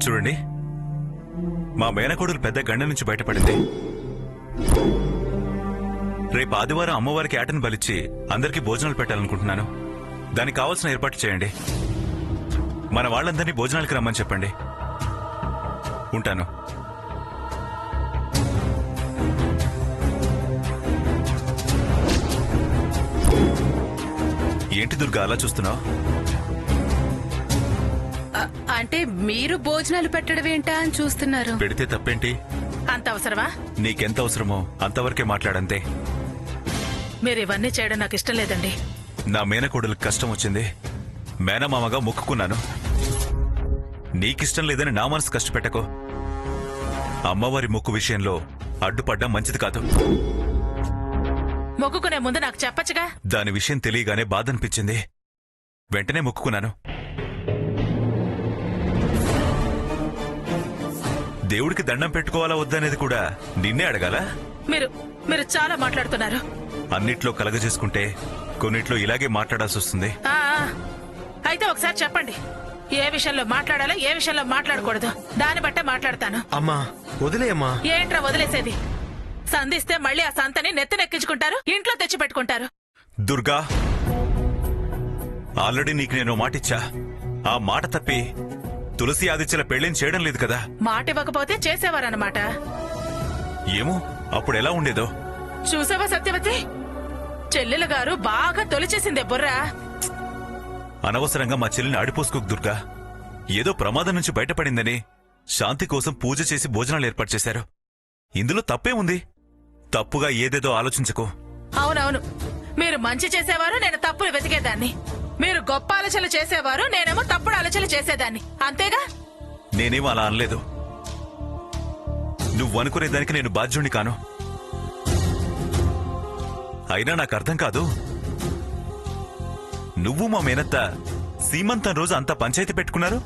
చూడండి, మా మేనకోడలు పెద్ద గండ నుంచి బయటపడింది. రేపు ఆదివారం అమ్మవారికి ఆటను బలిచ్చి అందరికీ భోజనాలు పెట్టాలనుకుంటున్నాను. దానికి కావాల్సిన ఏర్పాటు చేయండి. మన వాళ్ళందరినీ భోజనాలకి రమ్మని చెప్పండి. ఉంటాను. ఏంటి దుర్గా అలా చూస్తున్నావు? అంటే మీరు భోజనాలు పెట్టడం ఏంటా అని చూస్తున్నారు. పెడితే తప్పేంటి? అంత అవసరమా? నీకెంత అవసరమో అంతవరకే మాట్లాడంతే. మీరు ఇవన్నీ చేయడం నాకు ఇష్టం లేదండి. నా మేనకోడలకు కష్టం వచ్చింది, మేనమామగా మొక్కుకున్నాను. నీకిష్టం లేదని నా మనసు కష్టపెట్టకో. అమ్మవారి మొక్కు విషయంలో అడ్డుపడ్డం మంచిది కాదు. మొక్కుకునే ముందు నాకు చెప్పచ్చుగా. దాని విషయం తెలియగానే బాధ అనిపించింది, వెంటనే మొక్కుకున్నాను. దేవుడికి దండం పెట్టుకోవాలా వద్దనేది కూడా నిన్నే అడగాల? మీరు చాలా మాట్లాడుతున్నారు. అన్నిట్లో కలగజేసుకుంటే కొన్నిట్లో ఇలాగే మాట్లాడాల్సి వస్తుంది. అయితే ఒకసారి చెప్పండి, ఏ విషయంలో మాట్లాడాలో ఏ విషయంలో మాట్లాడకూడదు, దాన్ని బట్టే మాట్లాడతాను. అమ్మా వదిలేయమ్మా. ఏంట్రా వదిలేసేది? సంధిస్తే మళ్ళీ ఆ సంతని నెత్తినెక్కించుకుంటారు, ఇంట్లో తెచ్చి పెట్టుకుంటారు. దుర్గా, ఆల్రెడీ నీకు నేను మాటిచ్చా. ఆ మాట తప్పి తులసి ఆదిత్యల పెళ్లిని చేయడం లేదు కదా. మాట ఇవ్వకపోతే చేసేవారన్నమాట. ఏమో అప్పుడు ఎలా ఉండేదో. చూసావా సత్యవతి, చెల్లెలు గారు బాగా తొలిచేసిందే బుర్రా. అనవసరంగా మా చెల్లిని ఆడిపోసుకోకు దుర్గా. ఏదో ప్రమాదం నుంచి బయటపడిందని శాంతి కోసం పూజ చేసి భోజనాలు ఏర్పాటు చేశారు. ఇందులో తప్పే ఉంది. తప్పుగా ఏదేదో ఆలోచించకు. అవునవును, మీరు మంచి చేసేవారు, నేను తప్పులు వెతికేదాన్ని. మీరు గొప్ప ఆలోచనలు చేసేవారు, నేనేమో తప్పుడు ఆలోచనలు చేసేదాన్ని. అంతేగా? నేనేమో అలా అనలేదు. నువ్వు అనుకునేదానికి నేను బాధ్యుణ్ణి కాను. అయినా నాకు అర్థం కాదు, నువ్వు మా మేనత్త సీమంతం రోజు అంత పంచాయతీ పెట్టుకున్నారు,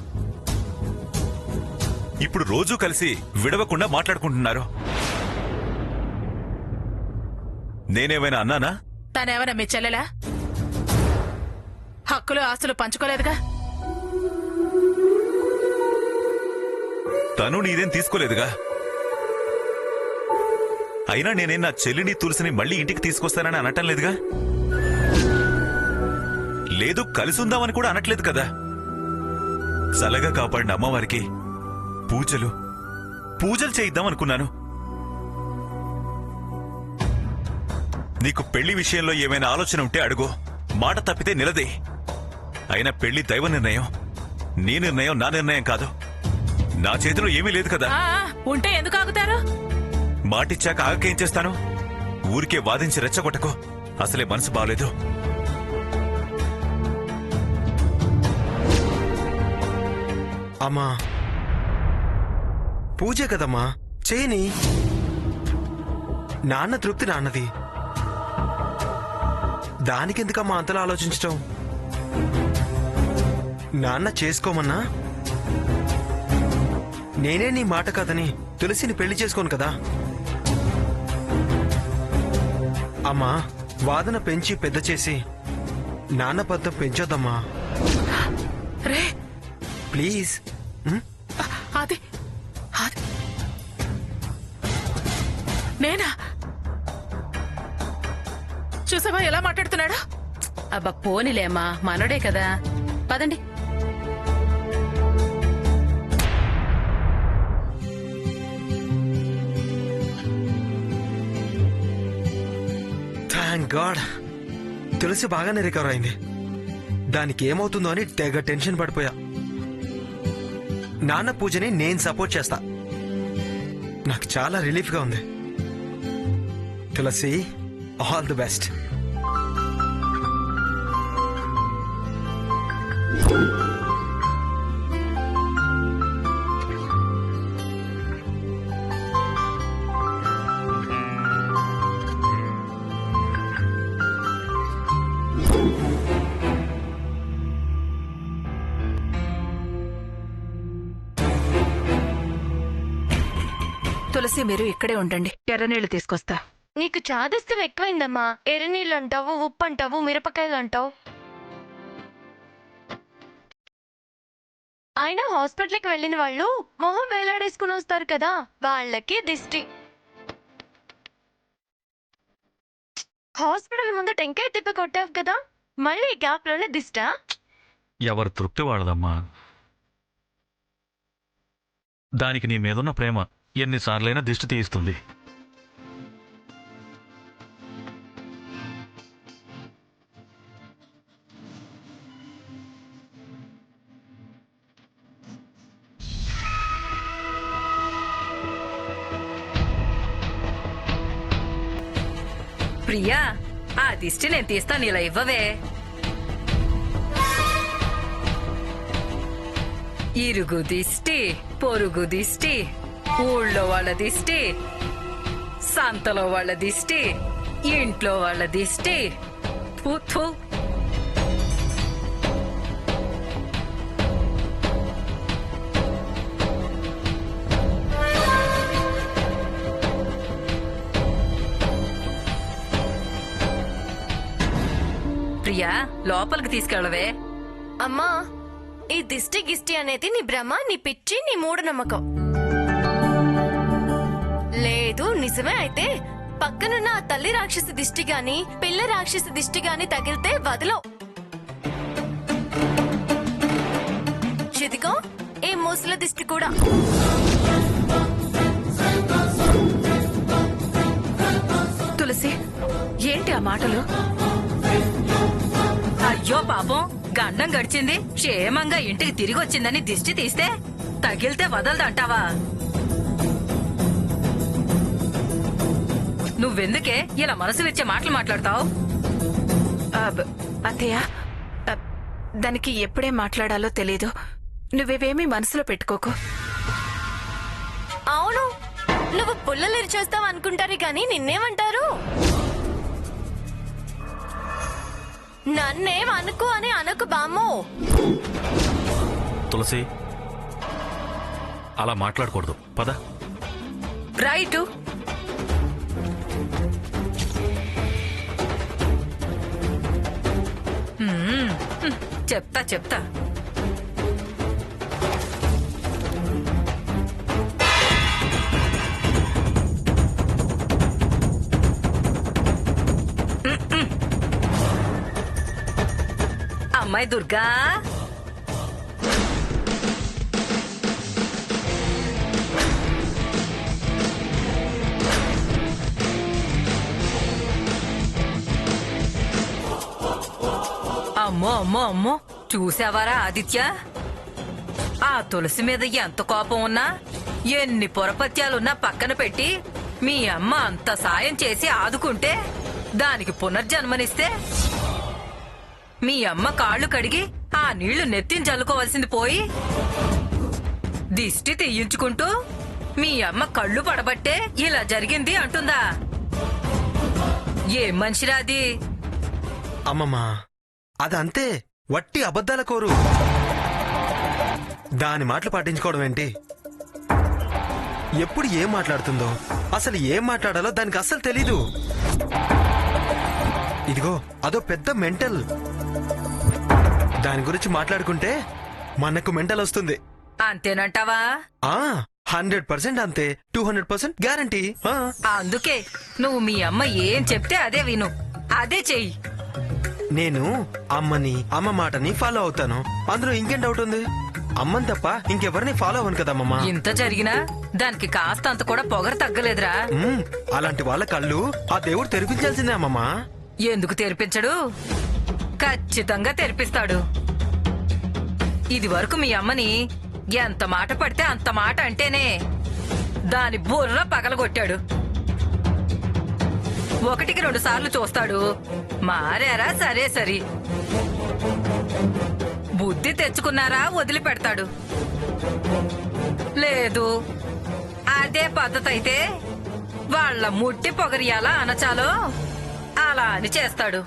ఇప్పుడు రోజూ కలిసి విడవకుండా మాట్లాడుకుంటున్నారు. నేనేమైనా అన్నానా? తనేమైనా మీ చెల్లెలా? హక్కులు ఆస్తులు పంచుకోలేదుగా. తను నీదేం తీసుకోలేదుగా. అయినా నేనేం నా చెల్లిని తులసిని మళ్ళీ ఇంటికి తీసుకొస్తానని అనటం లేదుగా. లేదు, కలిసుందామని కూడా అనట్లేదు కదా. చల్లగా కాపాడిన అమ్మవారికి పూజలు చేయిద్దామనుకున్నాను. నీకు పెళ్లి విషయంలో ఏమైనా ఆలోచన ఉంటే అడుగు, మాట తప్పితే నిలదే. అయినా పెళ్లి దైవ నిర్ణయం, నీ నిర్ణయం నా నిర్ణయం కాదు. నా చేతిలో ఏమీ లేదు కదా. ఉంటే ఎందుకు ఆగుతారు? మాటిచ్చాక ఆగకేం చేస్తాను? ఊరికే వాదించి రెచ్చగొట్టకు, అసలే మనసు బాగలేదు. అమ్మా పూజే కదమ్మా, చేయని. నాన్న తృప్తి నాన్నది, దానికెందుకమ్మా అంతలా ఆలోచించటం? నాన్న చేసుకోమన్నా నేనే నీ మాట కాదని తులసిని పెళ్లి చేసుకోను కదా. అమ్మా వాదన పెంచి పెద్ద చేసి నాన్న బద్దం పెంచొద్దమ్మా రే ప్లీజ్. అది నేనా? చూసావా ఎలా మాట్లాడుతున్నాడు? అబ్బా పోనిలేమ్మా, మనోడే కదా. పదండి. థ్యాంక్ గాడ్, తులసి బాగానే రికవర్ అయింది. దానికి ఏమవుతుందో అని తెగ టెన్షన్ పడిపోయా. నాన్న పూజని నేను సపోర్ట్ చేస్తా. నాకు చాలా రిలీఫ్ గా ఉంది. తులసి, ఆల్ ది బెస్ట్. తులసి, మీరు ఇక్కడే ఉండండి, ఎర్రనీళ్లు తీసుకొస్తా. నీకు చాదస్తం ఎక్కువైందమ్మా. ఎర్రనీళ్ళు అంటావు, ఉప్పు అంటావు, మిరపకాయలు అంటావు. అయినా హాస్పిటల్కి వెళ్ళిన వాళ్ళు మొహం వేలాడేసుకుని వస్తారు కదా, వాళ్ళకి దిష్టి. హాస్పిటల్ ముందు టెంకాయ తిప్పి కొట్టావు కదా, మళ్ళీ గ్యాప్ లోనే దిష్టా? ఎవరు తృప్తి వాడదమ్మా. దానికి నీ మీదున్న ప్రేమ ఎన్నిసార్లైనా దిష్టి తీయిస్తుంది. ప్రియా, ఆ దిష్టి నేను తీస్తాను, ఇలా ఇవ్వవే. ఇరుగు దిష్టి, పొరుగు దిష్టి, ఊళ్ళో వాళ్ళ దిష్టి, సంతలో వాళ్ళ దిష్టి, ఇంట్లో వాళ్ళ దిష్టి. థు, థు. ప్రియా, లోపలికి తీసుకెళ్ళవే. అమ్మా, ఈ దిష్టి గిష్టి అనేది నీ భ్రమ, నీ పిచ్చి, నీ మూఢనమ్మకం. లేదు నిజమే అయితే పక్కనున్న ఆ తల్లి రాక్షసి దిష్టి గాని పిల్ల రాక్షసి దిష్టి గాని తగిలితే వదలవు. ఇదిగో ఈ మూసల దిష్టి కూడా. తులసి, ఏంటి ఆ మాటలు? అయ్యో పాపం, గండం గడిచింది, క్షేమంగా ఇంటికి తిరిగి వచ్చిందని దిష్టి తీస్తే తగిలితే వదలదంటావా? నువ్వెందుకే ఇలా మనసు విచ్చే మాటలు మాట్లాడతావు? అత్తయ్య, దానికి ఎప్పుడే మాట్లాడాలో తెలీదు. నువ్వేమీ మనసులో పెట్టుకోకు. అవును, నువ్వు పుల్లలు చేస్తావు అనుకుంటారు గాని నిన్నేమంటారు? నన్నేం అనుకో అని అనకు బామ్మో. తులసి, అలా మాట్లాడకూడదు, పద. రైటు. చెప్తా చెప్తా. అమ్మాయి దుర్గా, అమ్మో అమ్మో అమ్మో, చూసావారా ఆదిత్య? ఆ తులసి మీద ఎంత కోపం ఉన్నా, ఎన్ని పొరపత్యాలున్నా పక్కన పెట్టి మీ అమ్మ అంత సాయం చేసి ఆదుకుంటే, దానికి పునర్జన్మనిస్తే మీ అమ్మ కాళ్ళు కడిగి ఆ నీళ్లు నెత్తిని చల్లుకోవాల్సింది పోయి దిష్టి తీయించుకుంటూ మీ అమ్మ కళ్ళు పడబట్టే ఇలా జరిగింది అంటుందా? ఏం మనిషిరాది? అమ్మమ్మా, అదంతే, వట్టి అబద్ధాల కోరు. దాని మాటలు పాటించుకోవడం ఏంటి? ఎప్పుడు ఏం మాట్లాడుతుందో, అసలు ఏం మాట్లాడాలో దానికి అస్సలు తెలీదు. ఇదిగో అదో పెద్ద మెంటల్. దాని గురించి మాట్లాడుకుంటే మనకు మెంటల్ వస్తుంది. అంతేనంటావా? 100% అంతే, 200% గ్యారంటీ. అందుకే నువ్వు మీ అమ్మ ఏం చెప్తే అదే విను, అదే చెయ్యి. నేను అమ్మని, అమ్మ మాటని ఫాలో అవుతాను. అందులో ఇంకేం డౌట్ ఉంది? అమ్మని తప్ప ఇంకెవరిని ఫాలో అవ్వను కదమ్మా. ఇంత జరిగినా దానికి కాస్త అంత కూడా పొగరు తగ్గలేదురా. అలాంటి వాళ్ళ కళ్ళు ఆ దేవుడు తెరిపించాల్సిందే అమ్మమ్మా. ఎందుకు తెరిపించడు? ఖచ్చితంగా తెరిపిస్తాడు. ఇది వరకు మీ అమ్మని ఎంత మాట పడితే అంత మాట అంటేనే దాని బుర్ర పగలగొట్టాడు. 1కి 2 సార్లు చూస్తాడు, మారారా సరే సరి. బుద్ధి తెచ్చుకున్నారా వదిలిపెడతాడు. లేదు, అదే పద్ధతి అయితే వాళ్ళ ముట్టి పొగరియాలా అనచాలో అలా అని చేస్తాడు.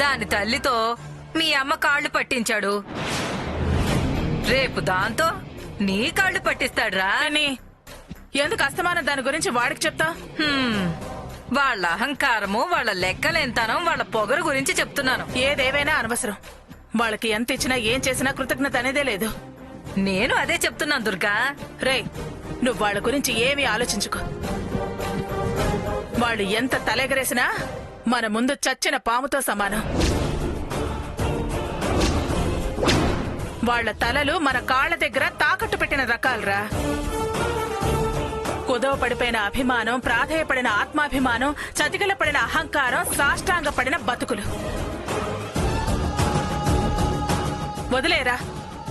దాని తల్లితో మీ అమ్మ కాళ్ళు పట్టించాడు, రేపు దాంతో నీ కాళ్ళు పట్టిస్తాడురా. అని ఎందుకు అస్తమానం దాని గురించి వాడికి చెప్తా? వాళ్ళ అహంకారము, వాళ్ళ లెక్కలేంతనం, వాళ్ళ పొగరు గురించి చెప్తున్నాను. ఏదేవైనా అనవసరం. వాళ్ళకి ఎంత ఇచ్చినా ఏం చేసినా కృతజ్ఞత అనేదే లేదు. నేను అదే చెప్తున్నాను దుర్గా. రేయ్, నువ్వు వాళ్ళ గురించి ఏమీ ఆలోచించుకో. వాళ్ళు ఎంత తలెగరేసినా మన ముందు చచ్చిన పాముతో సమానం. వాళ్ళ తలలు మన కాళ్ల దగ్గర తాకట్టు పెట్టిన రకాలరా. కుదవ పడిపోయిన అభిమానం, ప్రాధేయపడిన ఆత్మాభిమానం, చతికిల పడిన అహంకారం, సాష్టాంగ పడిన బతుకులు. వదిలేరా,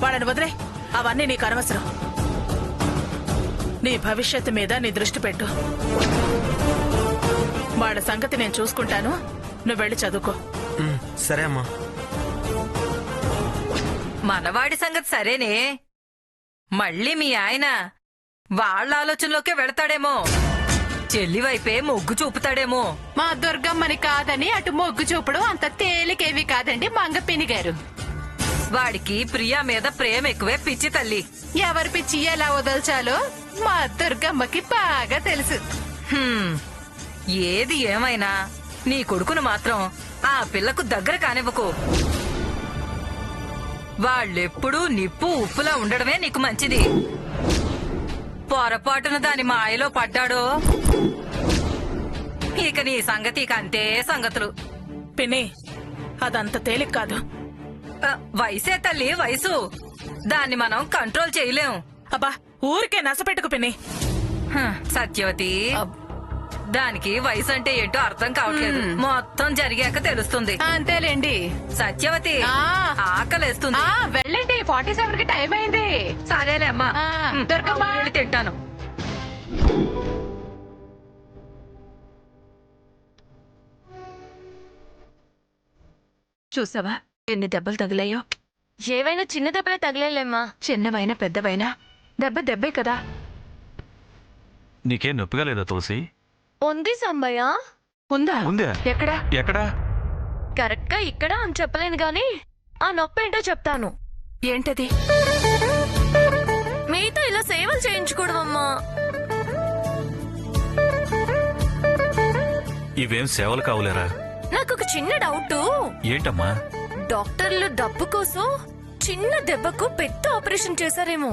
వాళ్ళని వదిలే. అవన్నీ నీకు అనవసరం. నీ భవిష్యత్తు మీద నీ దృష్టి పెట్టు. వాళ్ళ సంగతి నేను చూసుకుంటాను, నువ్వు వెళ్ళి చదువుకో. సరే అమ్మా. మనవాడి సంగతి సరేనే, మళ్ళీ మీ ఆయన వాళ్ళ ఆలోచనలోకే వెళతాడేమో. చెల్లి వైపే మొగ్గు చూపుతాడేమో. మా దుర్గమ్మని కాదని అటు మొగ్గు చూపడం అంత తేలికేవి కాదండి మంగపిని గారు. వాడికి ప్రియా మీద ప్రేమ ఎక్కువే పిచ్చి తల్లి. ఎవరి పిచ్చి ఎలా వదల్చాలో మా దుర్గమ్మకి బాగా తెలుసు. హ్మ్, ఏది ఏమైనా నీ కొడుకును మాత్రం ఆ పిల్లకు దగ్గర కానివ్వకు. వాళ్ళెప్పుడూ నిప్పు ఉప్పులా ఉండడమే నీకు మంచిది. పొరపాటున దాని మాయలో పడ్డాడో ఇక నీ సంగతి ఇక అంతే సంగతులు. పిన్ని, అదంత తేలిక కాదు. వయసే తల్లి, వయసు. దాన్ని మనం కంట్రోల్ చేయలేం. అబ్బా, ఊరికే నసపెట్టుకు పిన్ని. సత్యవతి, దానికి వయసు అంటే ఏంటో అర్థం కావట్లేదు. మొత్తం జరిగాక తెలుస్తుంది. అంతేలేండి. సత్యవతి, ఆ. ఆకలేస్తుంది. వెళ్ళండి, 47 కి టైం అయింది. సరేలే అమ్మా. దుర్గమ్మ. వెళ్ళి తింటాను. చూసావా ఎన్ని దెబ్బలు తగిలాయో? ఏవైనా చిన్న దెబ్బలే తగిలేలేమ్మా. చిన్నవైనా పెద్దవైనా దెబ్బ దెబ్బే కదా. నీకేం నొప్పిగా లేదా తులసి? ఉంది సంబయ్య. ఉందా? ఉందా? ఎక్కడా? ఎక్కడా? కరెక్ట్ గా ఇక్కడ అని చెప్పలేను గాని ఆ నొప్పి ఏంటో చెప్తాను. ఏంటది? మీతో ఇలా సేవలు చేయించుకోవడం అమ్మా. ఇవేం సేవలు కావులేరా? నాకు ఒక చిన్న డౌట్. ఏంటమ్మా? డాక్టర్లు డబ్బు కోసం చిన్న దెబ్బకు పెద్ద ఆపరేషన్ చేశారేమో.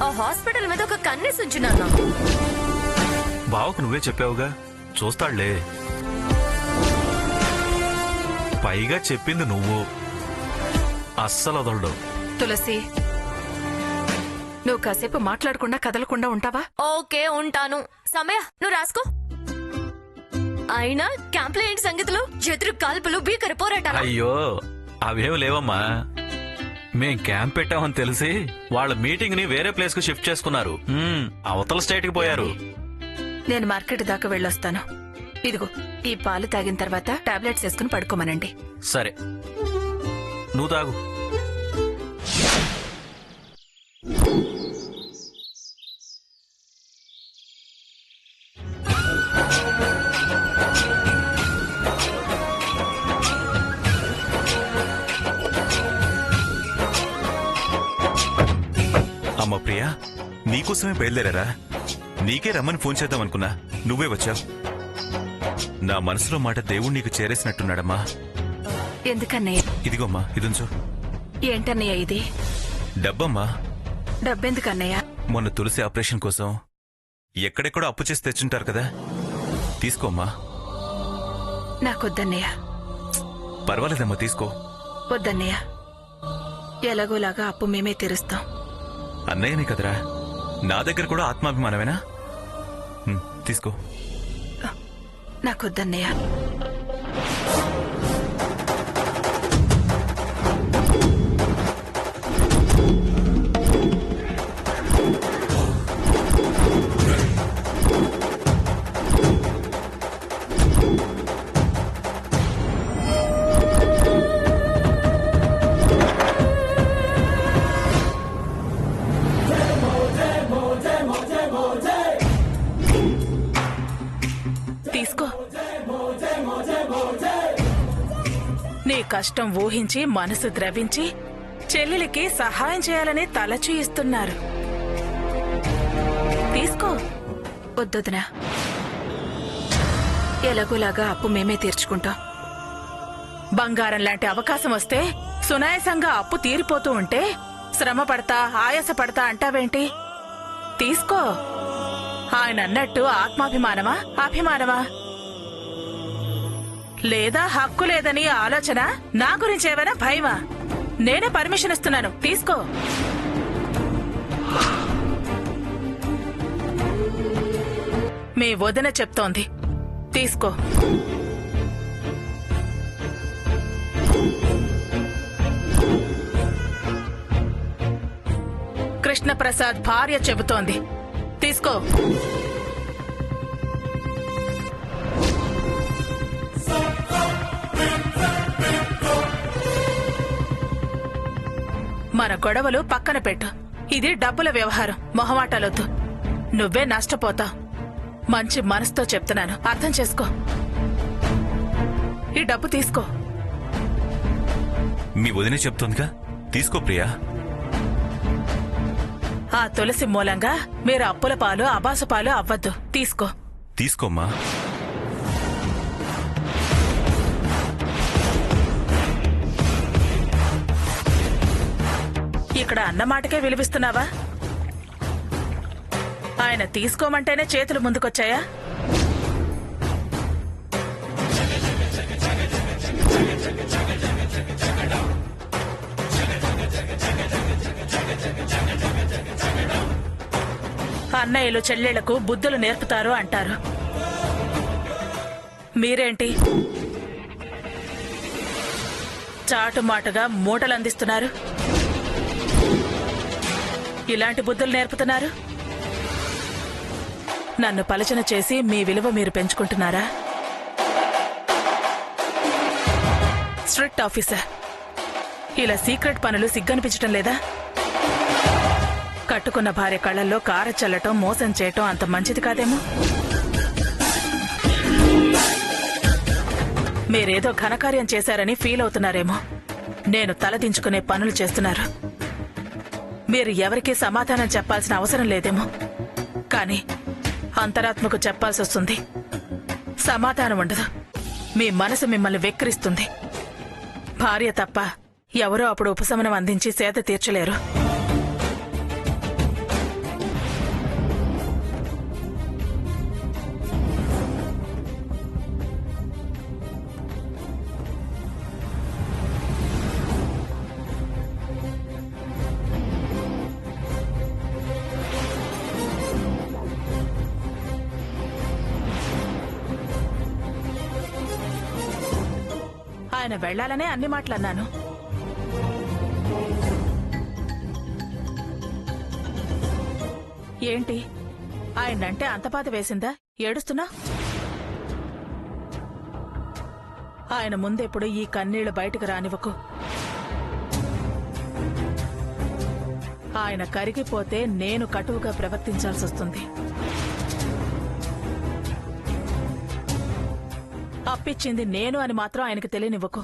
ఆ హాస్పిటల్ మీద ఒక కన్నేసి ఉంచున్నాను. బావకు నువ్వే చెప్పావుగా, చూస్తాడులే. పైగా చెప్పింది నువ్వు, అస్సలు వదలడు. తులసి, నువ్వు కాసేపు మాట్లాడకుండా కదలకుండా ఉంటావా? ఓకే, ఉంటాను. సమయ నువ్వు రాసుకో. అయినా క్యాంప్ లో ఏంటి సంగతులు? ఎదురు కాల్పులు, భీకర పోరాటాలు. అయ్యో, అవేం లేవమ్మా. మేం క్యాంప్ పెట్టామని తెలిసి వాళ్ళ మీటింగ్ ని వేరే ప్లేస్ కు షిఫ్ట్ చేసుకున్నారు. అవతల స్టేట్ కి పోయారు. నేను మార్కెట్ దాకా వెళ్ళొస్తాను. ఇదిగో, ఈ పాలు తాగిన తర్వాత టాబ్లెట్స్ వేసుకుని పడుకోమనండి. సరే, నువ్వు తాగు. అమ్మ ప్రియా, నీకోసమే బయలుదేరారా? నీకే రమ్మని ఫోన్ చేద్దాం అనుకున్నా, నువ్వే వచ్చావు. నా మనసులో మాట దేవుడు నీకు చేరేసినట్టున్నాడమ్మా. ఎందుకన్నయ్య? ఇదిగోమ్మా, ఇదుంచు. ఏంటన్నయ్య ఇది? డబ్బమ్మా. డబ్బెందుకన్నయ్య? మొన్న తులసి ఆపరేషన్ కోసం ఎక్కడెక్కడో అప్పు చేసి తెచ్చుంటారు కదా, తీసుకోమ్మా. నాకొద్దన్నయ్య. పర్వాలేదమ్మా, తీసుకో. వద్దన్నయ్య, ఎలాగోలాగా అప్పు మేమే తీరుస్తాం. అన్నయ్యనే కదరా, నా దగ్గర కూడా ఆత్మాభిమానమేనా? తీసుకో. నాకొద్దన్నయ్య. తీసుకో. నీ కష్టం ఊహించి మనసు ద్రవించి చెల్లెలికి సహాయం చేయాలని తలచి ఇస్తున్నారు. తీసుకో. వద్దొదినా, ఎలాగోలాగా అప్పు మేమే తీర్చుకుంటాం. బంగారం లాంటి అవకాశం వస్తే సునాయాసంగా అప్పు తీరిపోతూ ఉంటే శ్రమ పడతా ఆయాస పడతా అంటావేంటి? తీసుకో. ఆయన అన్నట్టు ఆత్మాభిమానమా అభిమానమా? లేదా హక్కు లేదని ఆలోచన? నా గురించి ఏమైనా భయమా? నేనే పర్మిషన్ ఇస్తున్నాను, తీసుకో. మీ వదిన చెప్తోంది, తీసుకో. కృష్ణప్రసాద్ భార్య చెబుతోంది, తీసుకో. మన గొడవలు పక్కన పెట్టు. ఇది డబ్బుల వ్యవహారం, మొహమాటాలొద్దు. నువ్వే నష్టపోతావు. మంచి మనసుతో చెప్తున్నాను, అర్థం చేసుకో. ఈ డబ్బు తీసుకో. మీ వదినే చెప్తోందిగా, తీసుకో ప్రియా. ఆ తులసి మూలంగా మీరు అప్పుల పాలు అబాసు పాలు అవ్వద్దు, తీసుకో. తీసుకోమ్మా. ఇక్కడ అన్నమాటకే విలువిస్తున్నావా? ఆయన తీసుకోమంటేనే చేతులు ముందుకొచ్చాయా? అన్నయ్యలు చెల్లెళ్లకు బుద్ధులు నేర్పుతారు అంటారు. మీరేంటి చాటుమాటుగా మూటలు అందిస్తున్నారు? ఇలాంటి బుద్ధులు నేర్పుతున్నారు? నన్ను పలచన చేసి మీ విలువ మీరు పెంచుకుంటున్నారా? స్ట్రిక్ట్ ఆఫీసర్, ఇలా సీక్రెట్ పనులు సిగ్గనిపించటం లేదా? కట్టుకున్న భార్య కళ్ళల్లో కార చల్లటం, మోసం చేయటం అంత మంచిది కాదేమో. మీరేదో ఘనకార్యం చేశారని ఫీల్ అవుతున్నారేమో. నేను తలదించుకునే పనులు చేస్తున్నారు. మీరు ఎవరికీ సమాధానం చెప్పాల్సిన అవసరం లేదేమో, కానీ అంతరాత్మకు చెప్పాల్సి వస్తుంది. సమాధానం ఉండదు. మీ మనసు మిమ్మల్ని వెక్కిరిస్తుంది. భార్య తప్ప ఎవరో అప్పుడు ఉపశమనం అందించి సేద తీర్చలేరు. ఆయన వెళ్లాలనే అన్ని మాటలన్నాను. ఏంటి ఆయనంటే అంత బాధ వేసిందా? ఏడుస్తున్నా? ఆయన ముందెప్పుడు ఈ కన్నీళ్లు బయటకు రానివ్వకు. ఆయన కరిగిపోతే నేను కటువుగా ప్రవర్తించాల్సి వస్తుంది. అప్పిచ్చింది నేను అని మాత్రం ఆయనకు తెలియనివ్వకు.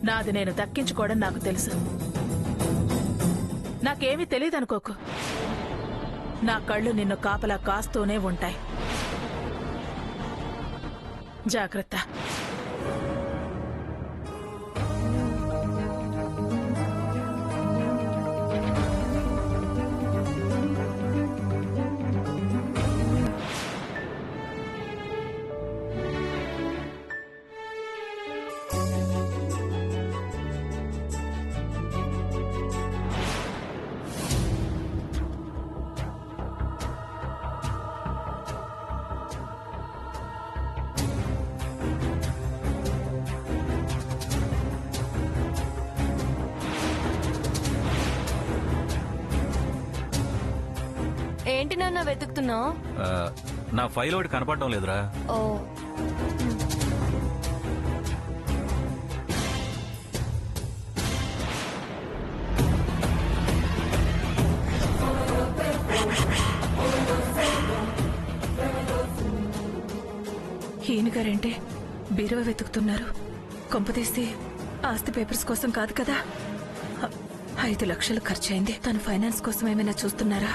నాది నేను దక్కించుకోవడం నాకు తెలుసు. నాకేమీ తెలియదనుకోకు. నా కళ్ళు నిన్ను కాపలా కాస్తూనే ఉంటాయి. జాగ్రత్త. ఏంటి నాన్న వెతుకుతున్నావు? నా ఫైల్ ఒకటి కనపడడం లేదురా. ఓ, ఈయన గారేంటి బీరువా వెతుకుతున్నారు? కొంపదీసి ఆస్తి పేపర్స్ కోసం కాదు కదా? 5 లక్షలు ఖర్చయింది. తను ఫైనాన్స్ కోసం ఏమైనా చూస్తున్నారా?